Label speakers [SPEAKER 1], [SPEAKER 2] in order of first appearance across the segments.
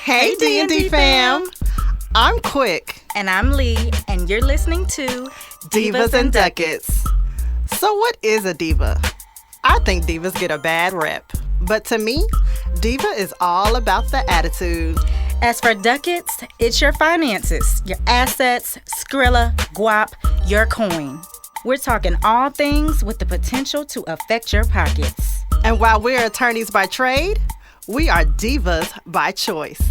[SPEAKER 1] Hey D&D fam, I'm Quick.
[SPEAKER 2] And I'm Lee, and you're listening to
[SPEAKER 1] Divas and Ducats. So what is a diva? I think divas get a bad rep, but to me, diva is all about the attitude.
[SPEAKER 2] As for ducats, it's your finances, your assets, Skrilla, guap, your coin. We're talking all things with the potential to affect your pockets.
[SPEAKER 1] And while we're attorneys by trade, we are divas by choice.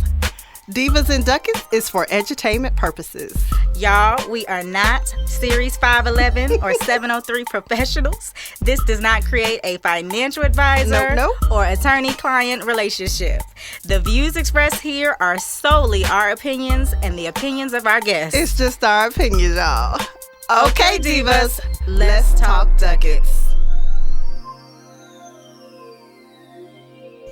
[SPEAKER 1] Divas and Ducats is for edutainment purposes.
[SPEAKER 2] Y'all, we are not Series 511 or 703 professionals. This does not create a financial advisor or attorney-client relationship. The views expressed here are solely our opinions and the opinions of our guests.
[SPEAKER 1] It's just our opinions, y'all. Okay, divas, let's talk ducats.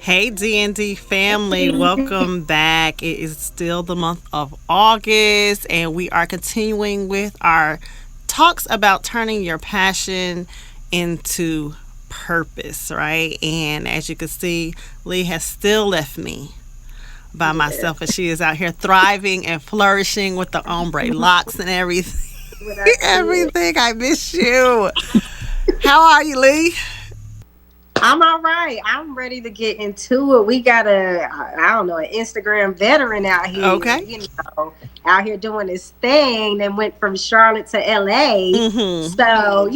[SPEAKER 1] Hey D&D family, welcome back. It is still the month of August and we are continuing with our talks about turning your passion into purpose, right? And as you can see, Lee has still left me by myself as she is out here thriving and flourishing with the ombre locks and everything. Everything. I miss you. How are you, Lee?
[SPEAKER 3] I'm all right. I'm ready to get into it. We got an Instagram veteran out here.
[SPEAKER 1] Okay.
[SPEAKER 3] Out here doing this thing that went from Charlotte to LA. Mm-hmm. So,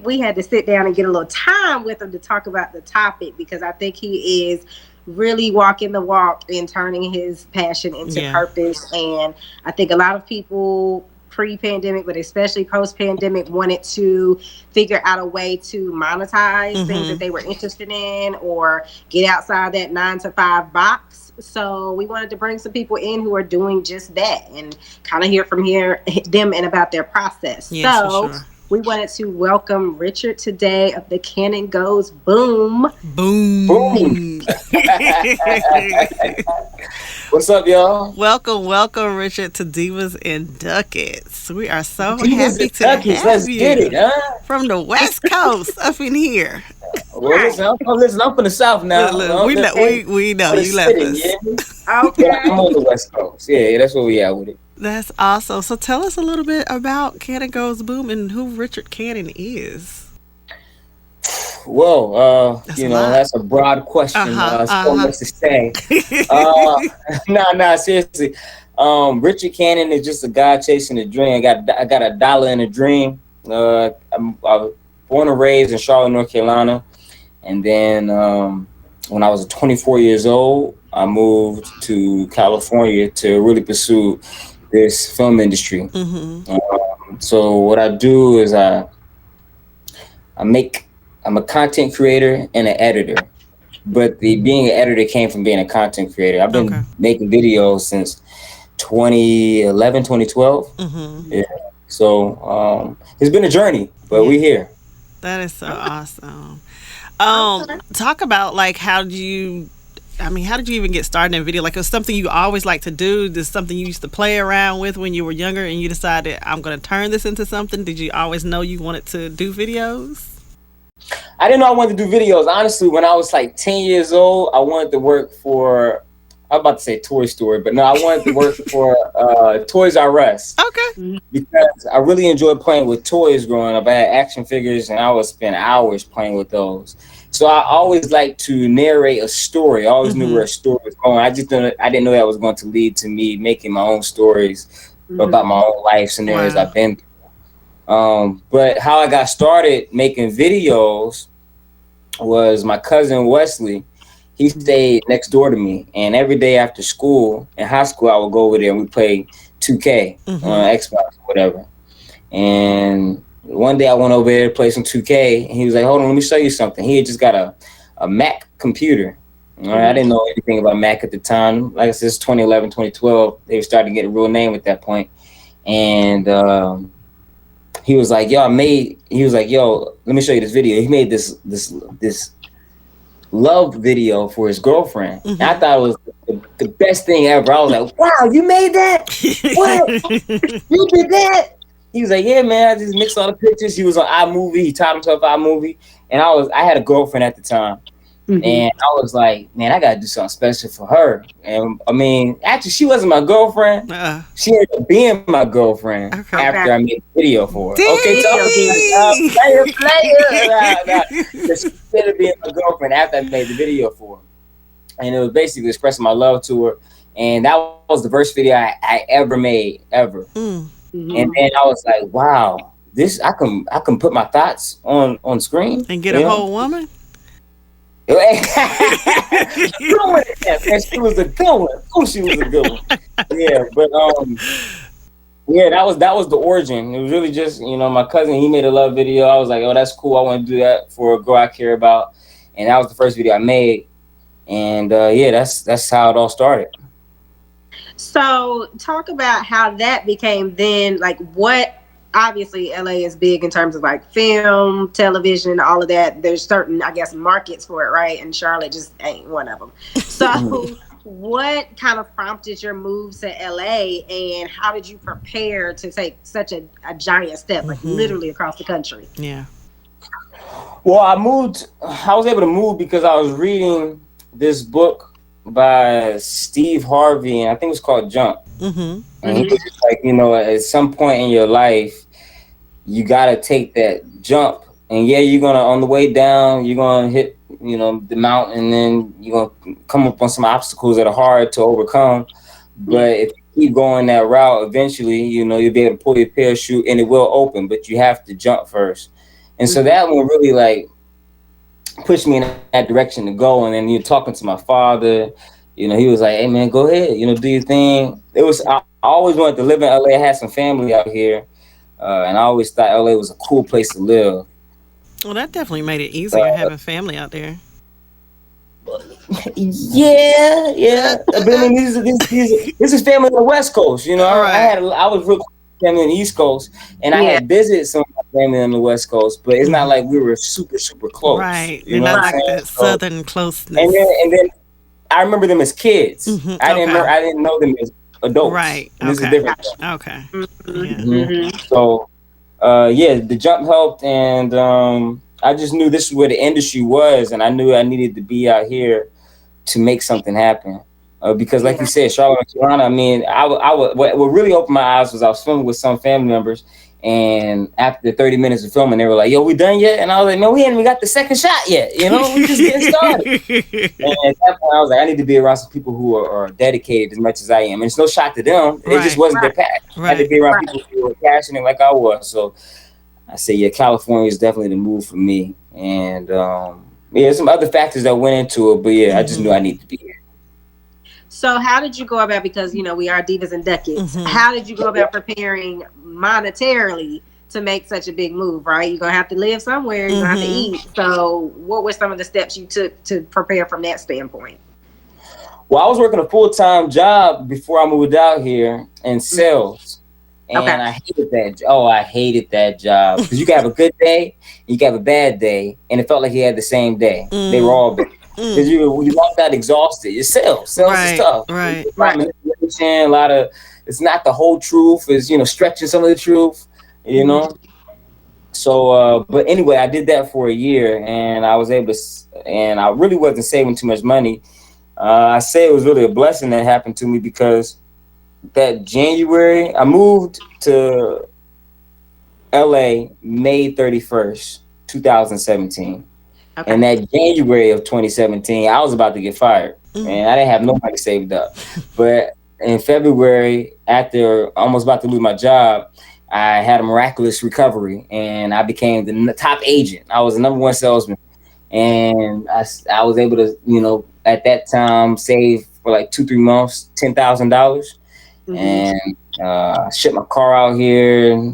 [SPEAKER 3] we had to sit down and get a little time with him to talk about the topic because I think he is really walking the walk and turning his passion into purpose. And I think a lot of people pre-pandemic, but especially post-pandemic, wanted to figure out a way to monetize things that they were interested in or get outside that 9-to-5 box. So we wanted to bring some people in who are doing just that and kind of hear from them and about their process.
[SPEAKER 1] Yes, so
[SPEAKER 3] we wanted to welcome Richard today of the Canon Goes Boom.
[SPEAKER 1] Boom.
[SPEAKER 4] What's up, y'all?
[SPEAKER 1] Welcome, Richard, to Divas and Ducats. We are so
[SPEAKER 4] Divas
[SPEAKER 1] happy to
[SPEAKER 4] Ducats,
[SPEAKER 1] have
[SPEAKER 4] let's
[SPEAKER 1] you
[SPEAKER 4] get it, huh?
[SPEAKER 1] From the West Coast up in here.
[SPEAKER 4] Well, listen, I'm from the South now.
[SPEAKER 1] Look, we know you left us.
[SPEAKER 4] Yeah? Okay, I'm on the West Coast. Yeah, that's where we at with it.
[SPEAKER 1] That's awesome. So tell us a little bit about Canon Goes Boom and who Richard Cannon is.
[SPEAKER 4] Well, that's a broad question. So much to say. Seriously. Richard Cannon is just a guy chasing a dream. I got a dollar in a dream. I was born and raised in Charlotte, North Carolina. And then when I was 24 years old, I moved to California to really pursue this film industry. Mm-hmm. So what I do is I'm a content creator and an editor, but being an editor came from being a content creator. I've been making videos since 2011, 2012. Mm-hmm. Yeah. So it's been a journey, but we're here.
[SPEAKER 1] That is so awesome. Talk about how did you even get started in video? Like, it was something you always like to do? This something you used to play around with when you were younger and you decided, I'm going to turn this into something? Did you always know you wanted to do videos?
[SPEAKER 4] I didn't know I wanted to do videos. Honestly, when I was 10 years old, I wanted to work for, I'm about to say Toy Story, but no, I wanted to work for Toys R Us.
[SPEAKER 1] Okay.
[SPEAKER 4] Because I really enjoyed playing with toys growing up. I had action figures and I would spend hours playing with those. So I always liked to narrate a story. I always knew where a story was going. I didn't know that was going to lead to me making my own stories about my own life scenarios I've been through. But how I got started making videos was my cousin Wesley. He stayed next door to me, and every day after school, in high school, I would go over there and we play 2K on Xbox or whatever. And one day I went over there to play some 2K, and he was like, hold on, let me show you something. He had just got a Mac computer. I didn't know anything about Mac at the time. Like I said, it's 2011, 2012. They were starting to get a real name at that point. And he was like, yo, let me show you this video. He made this love video for his girlfriend. And I thought it was the best thing ever. I was like, wow, you made that? What? You did that? He was like, yeah, man, I just mixed all the pictures. He was on iMovie. He taught himself iMovie. And I had a girlfriend at the time. And I was like, man, I gotta do something special for her. And I mean, actually, she wasn't my girlfriend. She ended up being my girlfriend after I made a video for her. Okay, so she ended up being my girlfriend after I made the video for her. And it was basically expressing my love to her. And that was the first video I ever made, ever. And then I was like, wow, this I can put my thoughts on screen
[SPEAKER 1] and get a whole woman.
[SPEAKER 4] She was a good one. Oh, she was a good one. Yeah, but yeah, that was the origin. It was really just, my cousin, he made a love video. I was like, oh, that's cool. I want to do that for a girl I care about, and that was the first video I made. And yeah, that's how it all started.
[SPEAKER 3] So talk about how that became then, like what. Obviously, LA is big in terms of like film, television, all of that. There's certain, I guess, markets for it, right? And Charlotte just ain't one of them. So what kind of prompted your move to LA, and how did you prepare to take such a giant step, like literally across the country?
[SPEAKER 1] Yeah.
[SPEAKER 4] Well, I was able to move because I was reading this book by Steve Harvey, and I think it's called Jump. And he was just like, at some point in your life, you gotta take that jump. And yeah, you're gonna, on the way down, you're gonna hit, the mountain, and then you're gonna come up on some obstacles that are hard to overcome. But if you keep going that route, eventually, you'll be able to pull your parachute and it will open, but you have to jump first. And so that one really like pushed me in that direction to go. And then you're talking to my father, he was like, hey man, go ahead, do your thing. I always wanted to live in LA. I had some family out here. And I always thought LA was a cool place to live.
[SPEAKER 1] Well, that definitely made it easier having family out there.
[SPEAKER 4] Yeah. But I mean, this is family on the West Coast. I was real close to family on the East Coast, and I had visited some of my family on the West Coast, but it's not like we were super, super close.
[SPEAKER 1] Right. You're not like that southern closeness.
[SPEAKER 4] And then I remember them as kids. I didn't know them as adults.
[SPEAKER 1] Right.
[SPEAKER 4] This is different.
[SPEAKER 1] Okay.
[SPEAKER 4] So, the jump helped, and I just knew this is where the industry was, and I knew I needed to be out here to make something happen. Because, like you said, Charlotte, North Carolina. I mean, what really opened my eyes was I was filming with some family members, and after 30 minutes of filming, they were like, "Yo, we done yet?" And I was like, "No, we ain't even got the second shot yet. We just getting started." And at that point, I was like, I need to be around some people who are dedicated as much as I am. And it's no shot to them. It just wasn't their path. I had to be around people who were passionate like I was. So I say, yeah, California is definitely the move for me. And some other factors that went into it, but yeah, I just knew I needed to be here.
[SPEAKER 3] So how did you go about, because we are divas and ducats, how did you go about preparing monetarily to make such a big move, right? You're gonna have to live somewhere, you're gonna have to eat. So what were some of the steps you took to prepare from that standpoint?
[SPEAKER 4] Well, I was working a full-time job before I moved out here in sales. And I hated that. I hated that job. Because you can have a good day, and you can have a bad day, and it felt like you had the same day. They were all bad. Because you walked out exhausted. It's sales. Sales is tough.
[SPEAKER 1] Right.
[SPEAKER 4] Manipulation, a lot of, it's not the whole truth. It's, stretching some of the truth, So, but anyway, I did that for a year, and I was able to, and I really wasn't saving too much money. I say it was really a blessing that happened to me, because that January, I moved to LA May 31st, 2017. And that January of 2017, I was about to get fired, and I didn't have no money saved up. But in February, after almost about to lose my job, I had a miraculous recovery, and I became the top agent. I was the number one salesman, and I was able to, at that time, save for like 2-3 months, $10,000, and I shipped my car out here.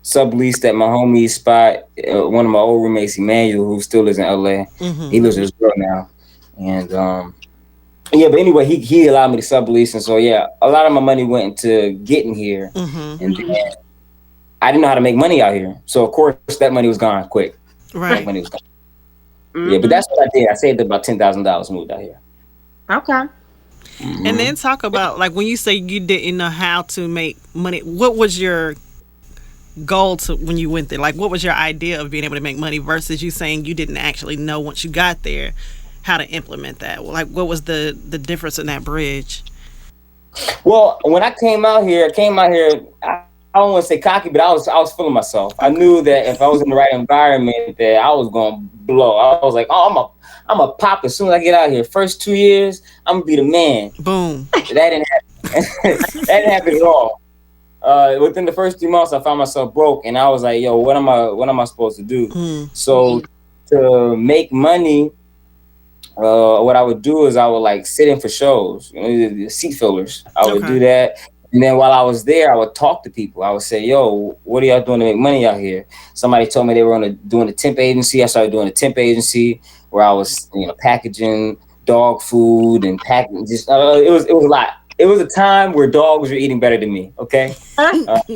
[SPEAKER 4] Subleased at my homie's spot. One of my old roommates, Emmanuel, who still lives in LA. He lives with his girl now. And but anyway, he allowed me to sublease. And so, yeah, a lot of my money went into getting here. And then I didn't know how to make money out here. So, of course, that money was gone quick.
[SPEAKER 1] Right.
[SPEAKER 4] That money was gone. Yeah, but that's what I did. I saved about $10,000, moved out here.
[SPEAKER 3] Okay.
[SPEAKER 1] And then talk about, like, when you say you didn't know how to make money, what was your goal to when you went there? Like, what was your idea of being able to make money versus you saying you didn't actually know once you got there how to implement that? Like, what was the difference in that bridge?
[SPEAKER 4] Well, when I came out here, I don't want to say cocky, but I was feeling myself. I knew that if I was in the right environment, that I was gonna blow. I was like, oh, I'm a pop as soon as I get out here. First 2 years, I'm gonna be the man.
[SPEAKER 1] Boom.
[SPEAKER 4] That didn't happen. That didn't happen at all. Within the first 3 months, I found myself broke, and I was like, yo, what am I supposed to do? So to make money, what I would do is I would like sit in for shows, the seat fillers. I would do that. And then while I was there, I would talk to people. I would say, yo, what are y'all doing to make money out here? Somebody told me they were doing a temp agency. I started doing a temp agency where I was, packaging dog food and packing. Just it was a lot. It was a time where dogs were eating better than me. Okay, that's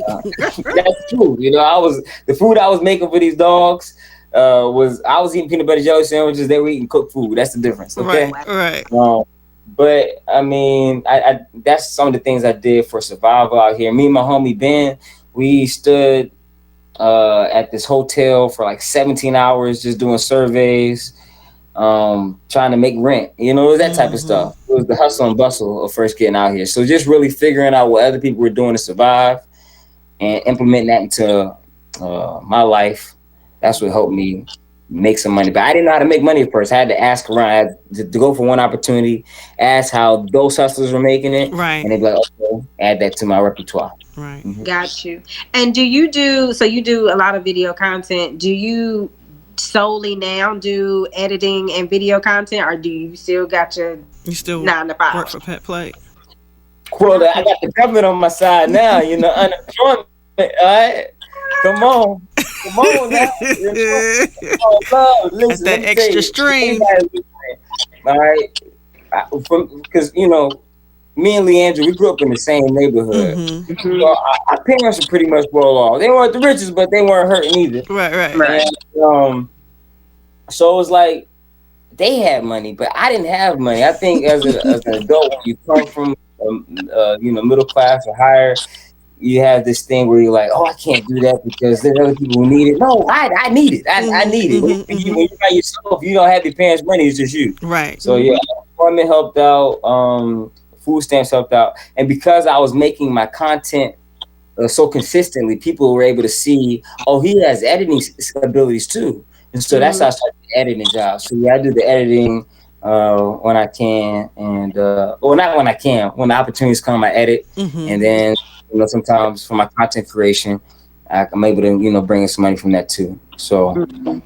[SPEAKER 4] true. The food I was making for these dogs was I was eating peanut butter jelly sandwiches. They were eating cooked food. That's the difference. Okay,
[SPEAKER 1] right.
[SPEAKER 4] But I mean, I that's some of the things I did for survival out here. Me and my homie Ben, we stood at this hotel for like 17 hours just doing surveys, trying to make rent. It was that type of stuff. It was the hustle and bustle of first getting out here. So just really figuring out what other people were doing to survive and implementing that into my life. That's what helped me make some money. But I didn't know how to make money at first. I had to ask around. I had to go for one opportunity, ask how those hustlers were making it,
[SPEAKER 1] right?
[SPEAKER 4] And they'd be like, okay, add that to my repertoire.
[SPEAKER 1] Right.
[SPEAKER 3] Got you. And you do a lot of video content. Do you solely now do editing and video content, or do you still got your
[SPEAKER 1] you still
[SPEAKER 3] 9 to 5
[SPEAKER 1] work for Pet Plate?
[SPEAKER 4] Well, I got the government on my side now. Unemployment. All right, come on now.
[SPEAKER 1] Listen, that extra stream.
[SPEAKER 4] All right, because me and Leandra, we grew up in the same neighborhood. So our parents were pretty much well off. They weren't the richest, but they weren't hurting either.
[SPEAKER 1] Right.
[SPEAKER 4] And, so it was like they had money, but I didn't have money. I think as an adult, when you come from middle class or higher, you have this thing where you're like, oh, I can't do that because there's other people who need it. No, I need it. I need it. When you're by yourself, you don't have your parents' money. It's just you.
[SPEAKER 1] Right.
[SPEAKER 4] So employment helped out. Food stamps helped out, and because I was making my content so consistently, people were able to see, oh, he has editing abilities too, and so that's how I started the editing job. So I do the editing when I can, and or not when I can. When the opportunities come, I edit, and then sometimes for my content creation, I'm able to bring in some money from that too. So,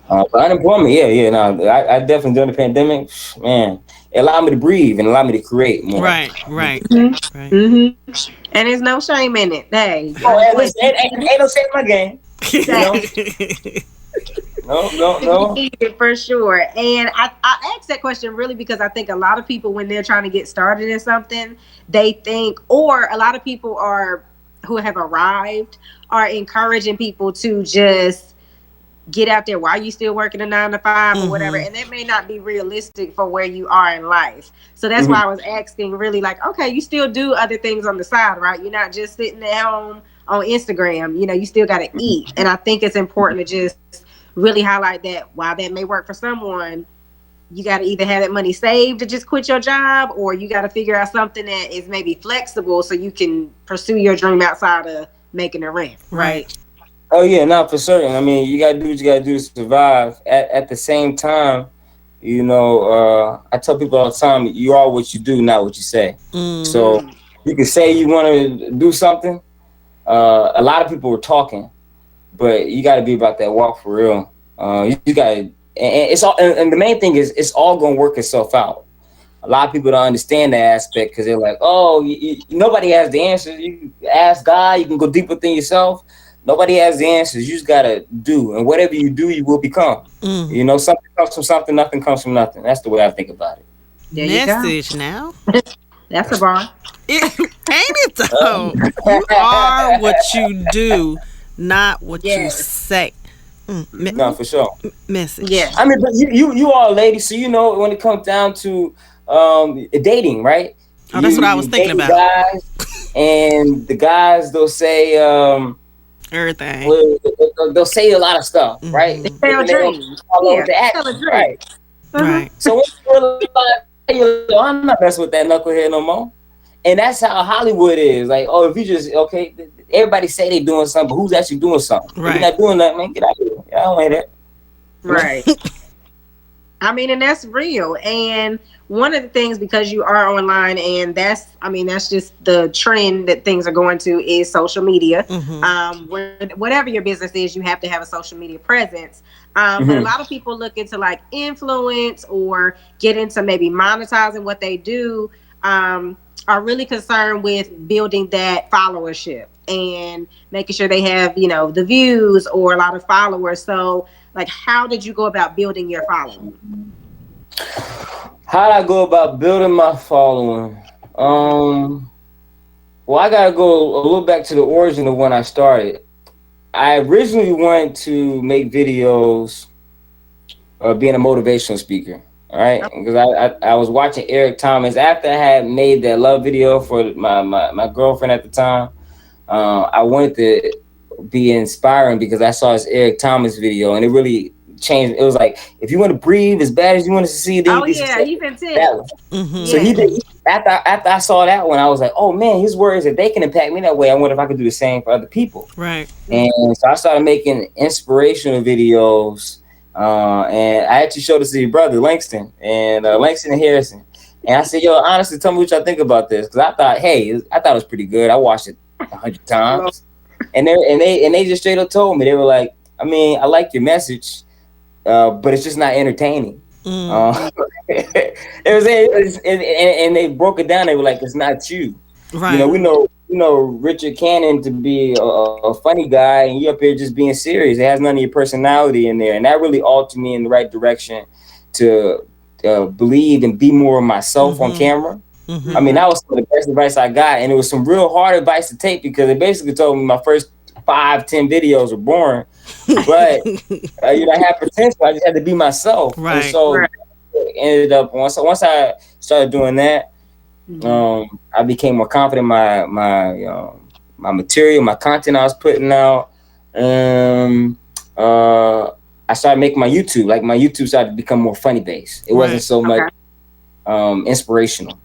[SPEAKER 4] but unemployment, I definitely during the pandemic, man. It allowed me to breathe and allowed me to create more.
[SPEAKER 1] Right.
[SPEAKER 3] And there's no shame in it. Hey.
[SPEAKER 4] Ain't no shame in my game. No.
[SPEAKER 3] For sure. And I asked that question really because I think a lot of people, when they're trying to get started in something, they think, or a lot of people who have arrived are encouraging people to just get out there while you still working a 9 to 5 or whatever, and that may not be realistic for where you are in life. So that's why I was asking, really, like, okay, you still do other things on the side, right? You're not just sitting at home on Instagram. You still got to eat, and I think it's important to just really highlight that while that may work for someone, you got to either have that money saved to just quit your job, or you got to figure out something that is maybe flexible so you can pursue your dream outside of making a rent, right?
[SPEAKER 4] Oh yeah, not for certain. I mean, you gotta do what you gotta do to survive. At the same time, I tell people all the time, you are what you do, not what you say. So you can say you want to do something. A lot of people are talking, but you got to be about that walk for real. You got to, and it's all. And the main thing is, it's all gonna work itself out. A lot of people don't understand that aspect because they're like, oh, nobody has the answers. You ask God, you can go deep within yourself. Nobody has the answers. You just gotta do, and whatever you do, you will become. Something comes from something, nothing comes from nothing. That's the way I think about it.
[SPEAKER 3] There
[SPEAKER 1] Message now.
[SPEAKER 3] That's a bar.
[SPEAKER 1] Ain't it though? You are what you do, not what you say.
[SPEAKER 4] No, for sure.
[SPEAKER 1] Message.
[SPEAKER 3] Yeah.
[SPEAKER 4] I mean, but you are a lady, so when it comes down to dating, right?
[SPEAKER 1] Oh, that's what I was thinking about.
[SPEAKER 4] Guys, and the guys, they'll say,
[SPEAKER 1] Everything.
[SPEAKER 4] Well, they'll say a lot of stuff, right?
[SPEAKER 1] Mm-hmm.
[SPEAKER 3] Sell
[SPEAKER 4] And they don't
[SPEAKER 3] dreams.
[SPEAKER 4] follow
[SPEAKER 3] Yeah,
[SPEAKER 4] with the
[SPEAKER 3] sell a
[SPEAKER 4] action,
[SPEAKER 3] dream.
[SPEAKER 4] right?
[SPEAKER 3] Uh-huh.
[SPEAKER 1] Right.
[SPEAKER 4] So when you realize, yo, I'm not messing with that knucklehead no more. And that's how Hollywood is. Like, oh, if you just okay, everybody say they doing something, but who's actually doing something? If you're
[SPEAKER 1] Right.
[SPEAKER 4] not doing that, man, get out of here. Yeah, I don't like that. You know?
[SPEAKER 3] Right. I mean, and that's real. And one of the things, because you are online, and that's just the trend that things are going to, is social media.
[SPEAKER 1] Mm-hmm.
[SPEAKER 3] Whatever your business is, you have to have a social media presence. But a
[SPEAKER 4] Mm-hmm.
[SPEAKER 3] lot of people look into like influence or get into maybe monetizing what they do. Are really concerned with building that follower,ship and making sure they have, the views or a lot of followers. So, like, how did you go about building your following?
[SPEAKER 4] How would I go about building my following? Well, I gotta go a little back to the origin of when I started. I originally wanted to make videos being a motivational speaker. All right, because I was watching Eric Thomas after I had made that love video for my girlfriend at the time. I wanted to be inspiring because I saw this Eric Thomas video and it really changed. It was like, if you want to breathe as bad as you want to succeed, then
[SPEAKER 3] Oh
[SPEAKER 4] you be
[SPEAKER 3] yeah,
[SPEAKER 4] successful.
[SPEAKER 3] he's
[SPEAKER 4] That
[SPEAKER 3] intense.
[SPEAKER 4] one.
[SPEAKER 1] Mm-hmm.
[SPEAKER 4] So
[SPEAKER 3] Yeah.
[SPEAKER 4] he did. After I saw that one, I was like, oh man, his words, if they can impact me that way, I wonder if I could do the same for other people.
[SPEAKER 1] Right.
[SPEAKER 4] And so I started making inspirational videos. And I actually showed this to your brother, Langston, and Langston and Harrison. And I said, yo, honestly, tell me what y'all think about this. Because I thought, I thought it was pretty good. I watched it 100 times. And they just straight up told me, they were like, I mean, I like your message, but it's just not entertaining.
[SPEAKER 1] Mm.
[SPEAKER 4] And they broke it down. They were like, it's not you.
[SPEAKER 1] Right.
[SPEAKER 4] You know, we know Richard Cannon to be a funny guy, and you up here just being serious. It has none of your personality in there, and that really altered me in the right direction to believe and be more of myself on camera.
[SPEAKER 1] Mm-hmm.
[SPEAKER 4] I mean, that was some of the best advice I got, and it was some real hard advice to take because it basically told me my first 5-10 videos were boring, but I had potential. I just had to be myself,
[SPEAKER 1] Right.
[SPEAKER 4] and so it ended up once I started doing that. I became more confident in my material, my content I was putting out. I started making my YouTube. Like my YouTube started to become more funny based. It wasn't so much inspirational.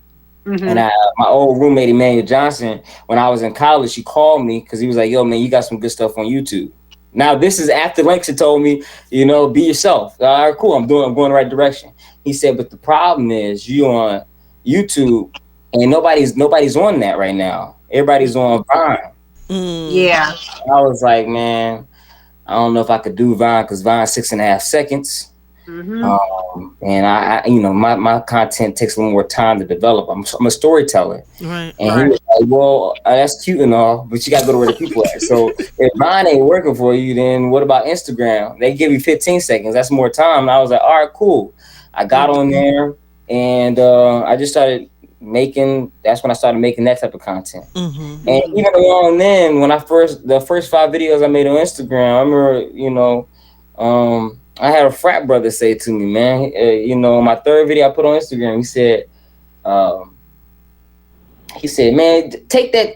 [SPEAKER 4] And my old roommate Emmanuel Johnson, when I was in college, he called me because he was like, "Yo, man, you got some good stuff on YouTube." Now this is after Langston told me, be yourself. All right, cool. I'm going the right direction. He said, but the problem is you on YouTube. And nobody's on that right now. Everybody's on Vine.
[SPEAKER 3] Yeah.
[SPEAKER 4] I was like, man, I don't know if I could do Vine because Vine's 6.5 seconds. And I my content takes a little more time to develop. I'm a storyteller.
[SPEAKER 1] Right.
[SPEAKER 4] And he was like, well, that's cute and all, but you got to go to where the people are. So if Vine ain't working for you, then what about Instagram? They give you 15 seconds. That's more time. And I was like, all right, cool. I got on there and I just started that's when I started making that type of content. And even along then, when the first 5 videos I made on Instagram, I remember, I had a frat brother say to me, man, my 3rd video I put on Instagram, he said, man, take them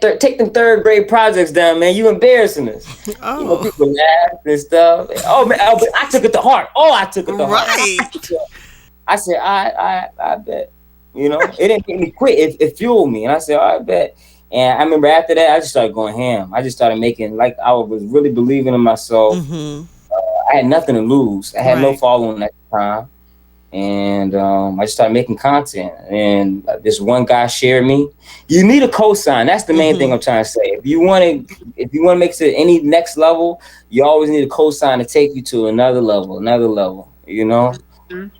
[SPEAKER 4] 3rd grade projects down, man. You embarrassing us.
[SPEAKER 1] Oh.
[SPEAKER 4] People laugh and stuff. Oh man, I took it to heart.
[SPEAKER 1] Right.
[SPEAKER 4] I said, I bet. It didn't make me quit. It fueled me. And I said, I bet. And I remember after that, I just started going ham. I just started making, like, I was really believing in myself. I had nothing to lose. I had no following at the time. And I just started making content. And this one guy shared me. You need a cosign. That's the main thing I'm trying to say. If you want to make it to any next level, you always need a cosign to take you to another level.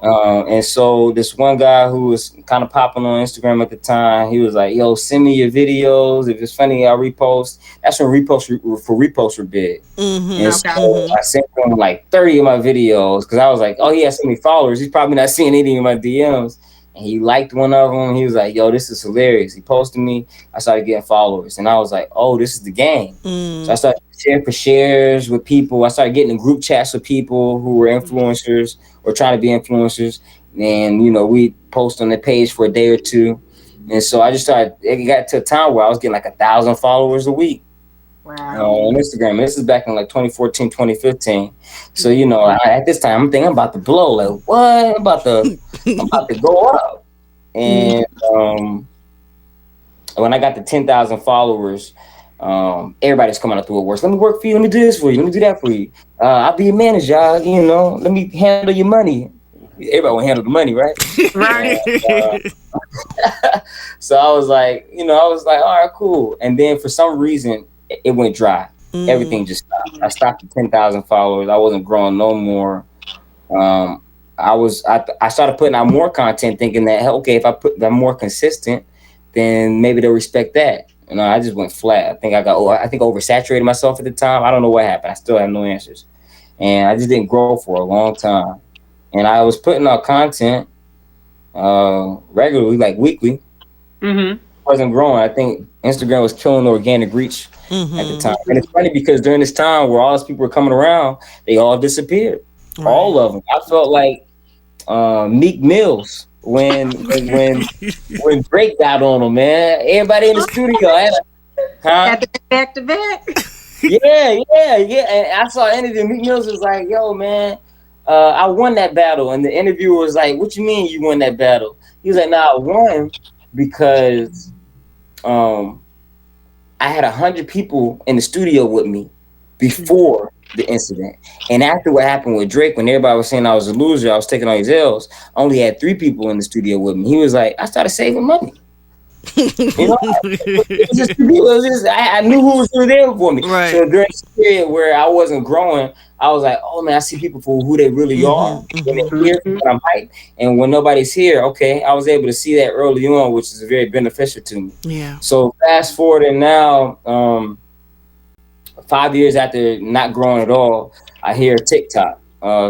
[SPEAKER 4] And so this one guy who was kind of popping on Instagram at the time, he was like, yo, send me your videos. If it's funny, I'll repost. That's when reposts were big. And so I sent him like 30 of my videos because I was like, oh, he has so many followers. He's probably not seeing any of my DMs. And he liked one of them. He was like, yo, this is hilarious. He posted me. I started getting followers. And I was like, oh, this is the game. So I started sharing for shares with people. I started getting in group chats with people who were influencers or trying to be influencers. And, we post on the page for a day or two. And so it got to a time where I was getting like 1,000 followers a week.
[SPEAKER 3] Wow.
[SPEAKER 4] on Instagram. This is back in like 2014, 2015. So at this time I'm thinking I'm about to blow. Like what? I'm about to go up. And when I got to 10,000 followers, everybody's coming up to it worse. Let me work for you. Let me do this for you. Let me do that for you. I'll be your manager. Let me handle your money. Everybody will handle the money, right?
[SPEAKER 3] Right.
[SPEAKER 4] So I was like, all right, cool. And then for some reason, it went dry. Everything just stopped. I stopped at 10,000 followers. I wasn't growing no more. I started putting out more content, thinking that okay, if I'm more consistent, then maybe they'll respect that. I just went flat. I think I oversaturated myself at the time. I don't know what happened. I still have no answers, and I just didn't grow for a long time. And I was putting out content regularly, like weekly. Wasn't growing. I think Instagram was killing the organic reach at the time. And it's funny because during this time where all these people were coming around, they all disappeared. Right. All of them. I felt like Meek Mills when Drake got on him, man. Everybody in the studio
[SPEAKER 3] Had to be back to back.
[SPEAKER 4] Yeah. And I saw an interview. Meek Mills was like, "Yo, man, I won that battle." And the interviewer was like, "What you mean you won that battle?" He was like, "Nah, I won because I had 100 people in the studio with me before the incident, and after what happened with Drake, when everybody was saying I was a loser, I was taking all these L's. I only had 3 people in the studio with me." He was like, "I started saving money." I knew who was really there for me.
[SPEAKER 1] Right.
[SPEAKER 4] So during this period where I wasn't growing, I was like, "Oh man, I see people for who they really are when they're here, when I'm hyped, and when nobody's here." Okay, I was able to see that early on, which is very beneficial to me.
[SPEAKER 1] Yeah.
[SPEAKER 4] So fast forward, and now 5 years after not growing at all, I hear TikTok.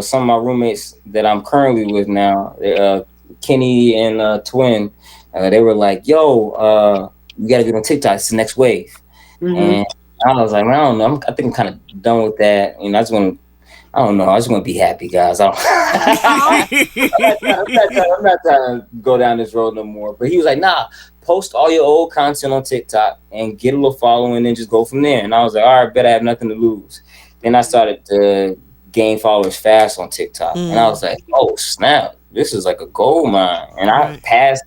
[SPEAKER 4] Some of my roommates that I'm currently with now, Kenny and Twin, they were like, "Yo, you gotta get on TikTok. It's the next wave." And I was like, "Man, I don't know. I think I'm kind of done with that. I just want to be happy, guys. I'm not trying to go down this road no more." But he was like, "Nah, post all your old content on TikTok and get a little following and then just go from there." And I was like, "All right, bet I have nothing to lose." Then I started to gain followers fast on TikTok. And I was like, "Oh, snap. This is like a gold mine." And I passed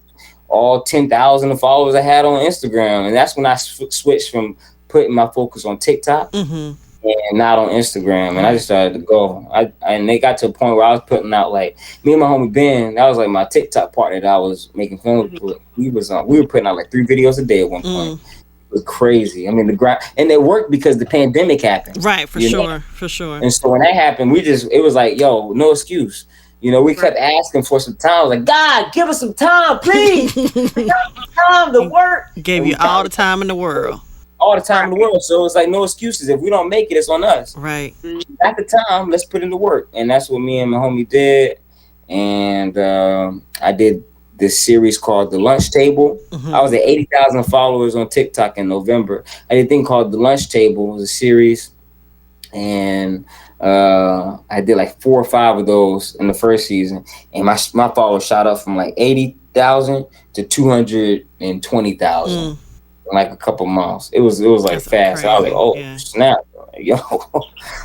[SPEAKER 4] all 10,000 followers I had on Instagram. And that's when I switched from putting my focus on TikTok and not on Instagram. And I just started to go. And they got to a point where I was putting out, like, me and my homie Ben, that was like my TikTok partner that I was making films with. We were putting out like 3 videos a day at one point. It was crazy. I mean, and it worked because the pandemic happened.
[SPEAKER 1] Right, for sure.
[SPEAKER 4] And so when that happened, it was like, yo, no excuse. We kept asking for some time. I was like, "God, give us some time, please. Time to work."
[SPEAKER 1] Gave you all the time in the world.
[SPEAKER 4] All the time in the world. So it's like no excuses. If we don't make it, it's on us.
[SPEAKER 1] Right.
[SPEAKER 4] At the time, let's put in the work. And that's what me and my homie did. And I did this series called The Lunch Table. I was at 80,000 followers on TikTok in November. I did a thing called The Lunch Table. It was a series. And I did like 4 or 5 of those in the first season, and my followers shot up from like 80,000 to 220,000 in like a couple months. It was like that's fast. So I was like, "Oh snap, yo,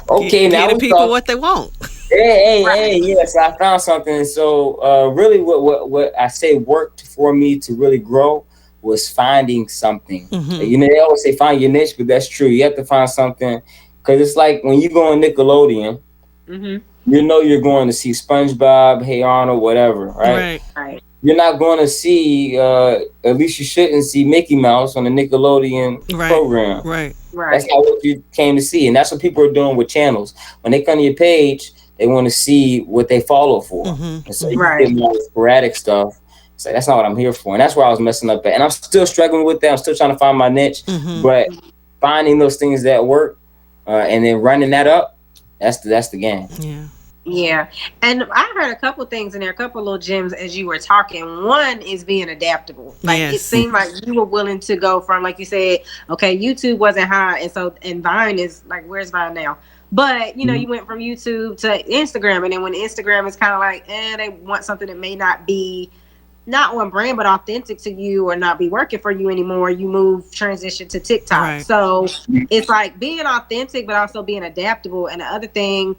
[SPEAKER 4] okay, now
[SPEAKER 1] the people what they want."
[SPEAKER 4] Hey, yes, I found something. So really, what I say worked for me to really grow was finding something. They always say find your niche, but that's true. You have to find something. Because it's like when you go on Nickelodeon, you're going to see SpongeBob, Hey Arnold, whatever, right? You're not going to see, at least you shouldn't see Mickey Mouse on the Nickelodeon program.
[SPEAKER 1] Right.
[SPEAKER 4] That's not what you came to see. And that's what people are doing with channels. When they come to your page, they want to see what they follow for. And so you get more sporadic stuff. It's like, that's not what I'm here for. And that's where I was messing up at. And I'm still struggling with that. I'm still trying to find my niche. But finding those things that work, and then running that up, that's the game.
[SPEAKER 3] Yeah. And I heard a couple things in there, a couple little gems as you were talking. One is being adaptable. Like it seemed like you were willing to go from, like you said, okay, YouTube wasn't high, and Vine is like, where's Vine now? But you went from YouTube to Instagram, and then when Instagram is kind of like, they want something that may not be not on brand but authentic to you or not be working for you anymore, you transition to TikTok.
[SPEAKER 1] Right.
[SPEAKER 3] So it's like being authentic but also being adaptable. And the other thing,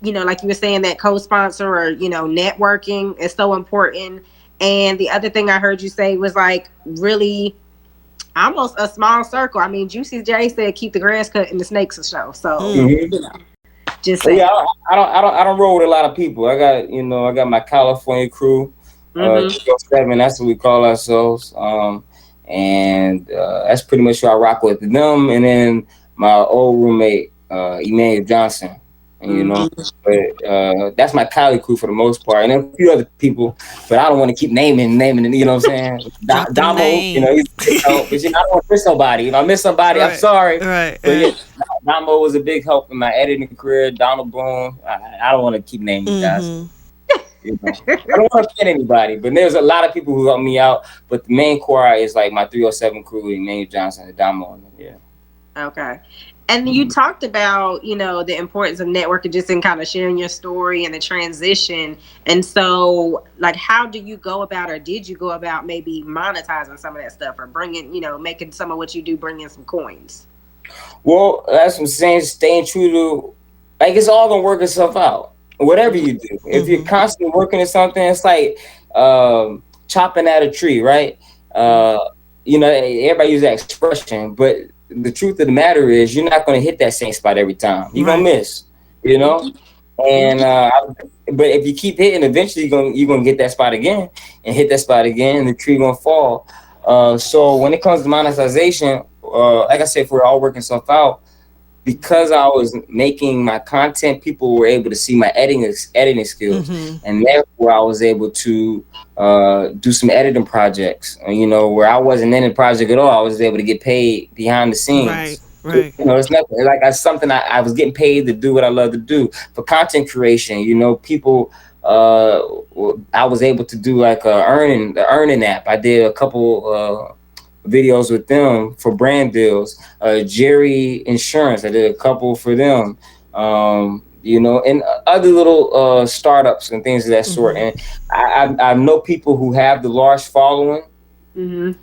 [SPEAKER 3] like you were saying, that co-sponsor or networking is so important. And the other thing I heard you say was like really almost a small circle. I mean, Juicy J said keep the grass cut and the snakes a show. So just saying.
[SPEAKER 4] Yeah, I don't roll with a lot of people. I got my California crew, 307. That's what we call ourselves. And that's pretty much who I rock with, them, and then my old roommate, Emmanuel Johnson. But that's my Cali crew for the most part, and a few other people, but I don't want to keep naming, you know what I'm saying? Damo, he's big help, but I don't want to miss nobody. If I miss somebody, I'm sorry.
[SPEAKER 1] Right.
[SPEAKER 4] But yeah, Damo was a big help in my editing career. Donald Boone, I don't want to keep naming guys. I don't want to offend anybody, but there's a lot of people who help me out. But the main core is like my 307 crew, Emmanuel Johnson, and Damo. Yeah.
[SPEAKER 3] Okay. And you talked about, the importance of networking just in kind of sharing your story and the transition. And so, like, how do you go about, or did you go about maybe monetizing some of that stuff or bringing, making some of what you do, bring in some coins?
[SPEAKER 4] Well, that's what I'm saying, staying true to, like, it's all going to work itself out. Whatever you do. If you're constantly working at something, it's like chopping at a tree, right? Everybody uses that expression, but the truth of the matter is you're not going to hit that same spot every time. You're going to miss, and but if you keep hitting, eventually you're going to get that spot again and hit that spot again, and the tree going to fall. So when it comes to monetization, like I said, if we're all working stuff out, because I was making my content, people were able to see my editing skills, and therefore I was able to do some editing projects. Where I wasn't in the project at all, I was able to get paid behind the scenes.
[SPEAKER 1] Right.
[SPEAKER 4] It's nothing like something I was getting paid to do what I love to do for content creation. People, I was able to do like the earning app. I did a couple videos with them for brand deals. Jerry Insurance, I did a couple for them. And other little startups and things of that sort. And I know people who have the large following, and